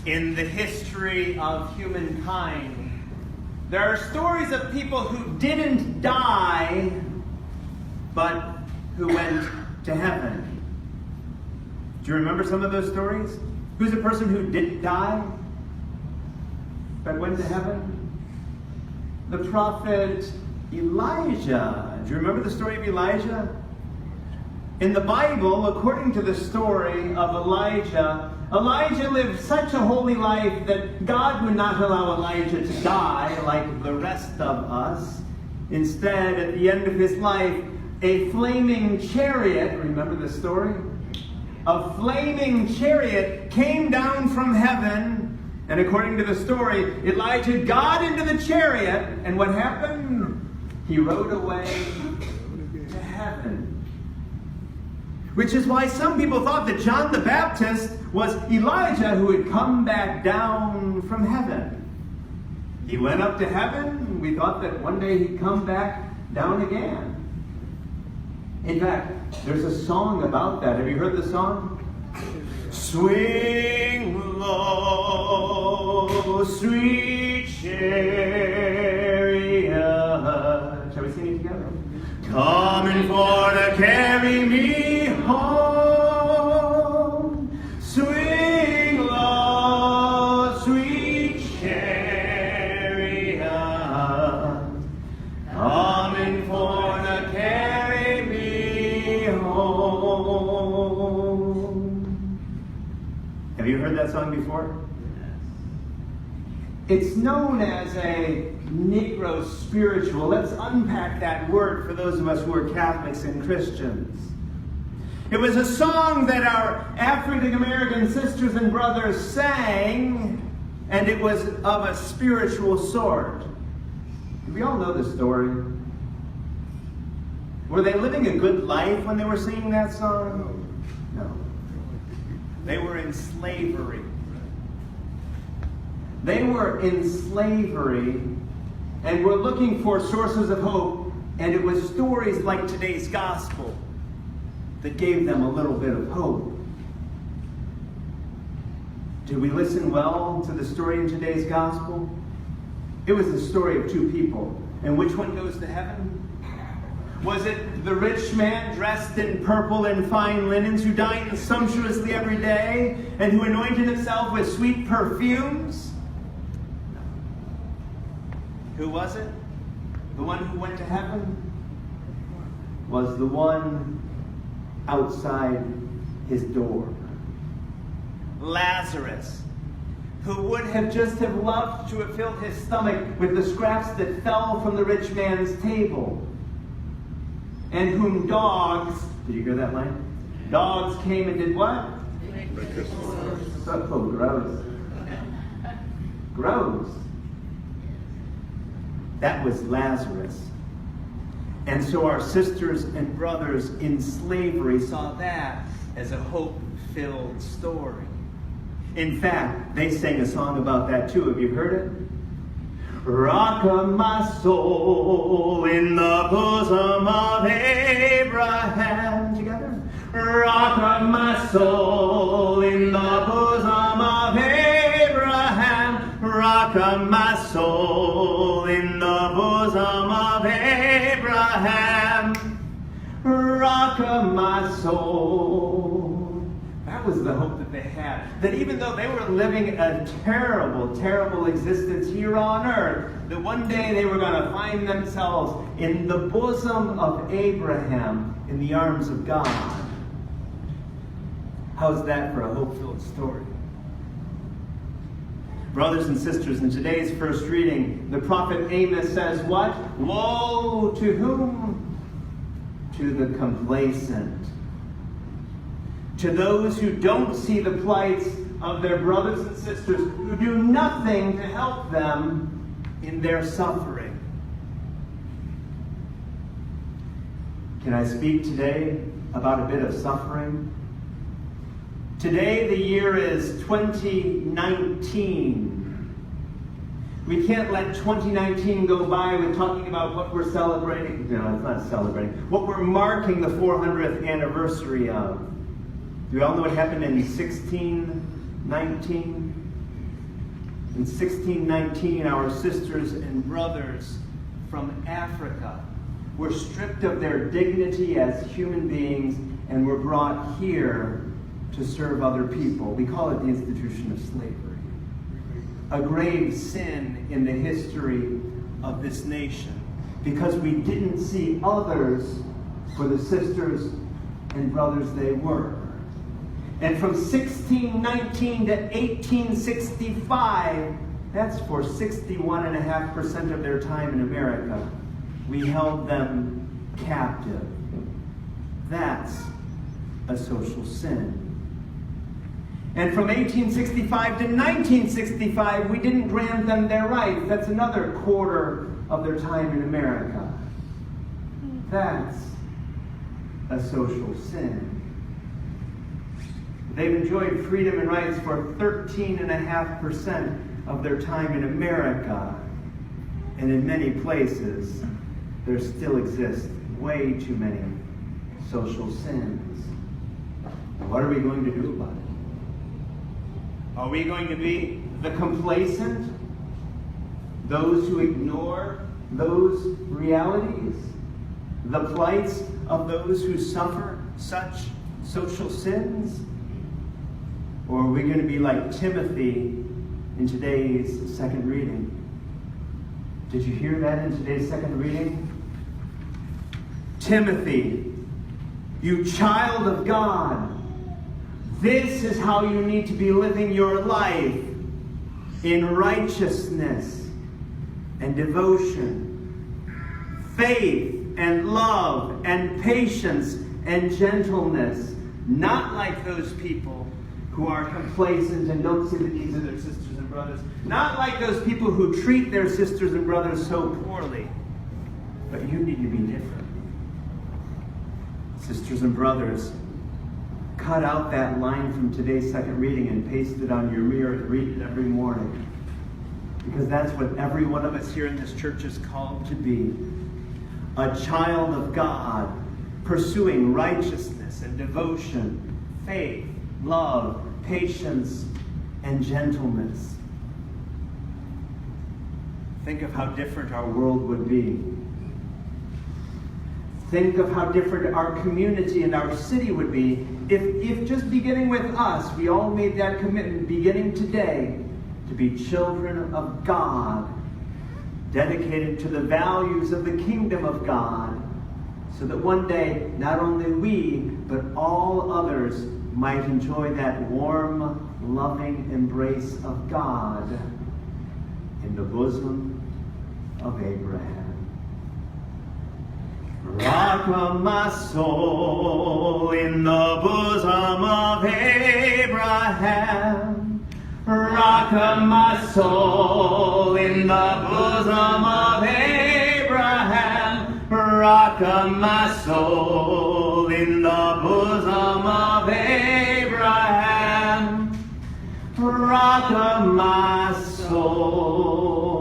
in the history of humankind, there are stories of people who didn't die, but who went to heaven. Do you remember some of those stories? Who's a person who didn't die, but went to heaven? The prophet Elijah. Do you remember the story of Elijah? In the Bible, according to the story of Elijah, Elijah lived such a holy life that God would not allow Elijah to die like the rest of us. Instead, at the end of his life, a flaming chariot, remember the story? A flaming chariot came down from heaven, and according to the story, Elijah got into the chariot, and what happened? He rode away to heaven. Which is why some people thought that John the Baptist was Elijah who had come back down from heaven. He went up to heaven. We thought that one day he'd come back down again. In fact, there's a song about that. Have you heard the song? Swing low, sweet chariot. Shall we sing it together? Coming for to carry me home. Swing low, sweet chariot. Coming for to carry me home. Have you heard that song before? It's known as a Negro spiritual. Let's unpack that word for those of us who are Catholics and Christians. It was a song that our African American sisters and brothers sang, and it was of a spiritual sort. Do we all know the story? Were they living a good life when they were singing that song? No. They were in slavery. They were in slavery and were looking for sources of hope, and it was stories like today's gospel that gave them a little bit of hope. Did we listen well to the story in today's gospel? It was the story of two people. And which one goes to heaven? Was it the rich man dressed in purple and fine linens who dined sumptuously every day and who anointed himself with sweet perfumes? Who was it? The one who went to heaven was the one outside his door. Lazarus, who would have just have loved to have filled his stomach with the scraps that fell from the rich man's table, and whom dogs, did you hear that line? Dogs came and did what? So gross. Gross. That was Lazarus. And so our sisters and brothers in slavery saw that as a hope-filled story. In fact, they sang a song about that too. Have you heard it? Rock of my soul in the bosom of Abraham. Together. Rock of my soul in the bosom of Abraham. Rock of my soul in the bosom of Abraham. Rock of my soul. That was the hope that they had. That even though they were living a terrible, terrible existence here on earth, that one day they were going to find themselves in the bosom of Abraham, in the arms of God. How's that for a hope-filled story? Brothers and sisters, in today's first reading, the prophet Amos says what? Woe to whom? To the complacent. To those who don't see the plights of their brothers and sisters, who do nothing to help them in their suffering. Can I speak today about a bit of suffering? Today the year is 2019. We can't let 2019 go by with talking about what we're celebrating. No, it's not celebrating. What we're marking the 400th anniversary of. Do we all know what happened in 1619? In 1619, our sisters and brothers from Africa were stripped of their dignity as human beings and were brought here to serve other people. We call it the institution of slavery. A grave sin in the history of this nation, because we didn't see others for the sisters and brothers they were. And from 1619 to 1865, that's for 61.5% of their time in America, we held them captive. That's a social sin. And from 1865 to 1965, we didn't grant them their rights. That's another quarter of their time in America. That's a social sin. They've enjoyed freedom and rights for 13.5% of their time in America. And in many places, there still exist way too many social sins. What are we going to do about it? Are we going to be the complacent? Those who ignore those realities? The plights of those who suffer such social sins? Or are we going to be like Timothy in today's second reading? Did you hear that in today's second reading? Timothy, you child of God, this is how you need to be living your life, in righteousness and devotion, faith and love and patience and gentleness, not like those people who are complacent and don't see the needs of their sisters and brothers, not like those people who treat their sisters and brothers so poorly, but you need to be different. Sisters and brothers, cut out that line from today's second reading and paste it on your mirror and read it every morning. Because that's what every one of us here in this church is called to be. A child of God, pursuing righteousness and devotion, faith, love, patience, and gentleness. Think of how different our world would be. Think of how different our community and our city would be if just beginning with us, we all made that commitment beginning today to be children of God, dedicated to the values of the kingdom of God, so that one day not only we, but all others might enjoy that warm, loving embrace of God in the bosom of Abraham. Rock of my soul in the bosom of Abraham. Rock of my soul in the bosom of Abraham. Rock of my soul in the bosom of Abraham. Rock of my soul.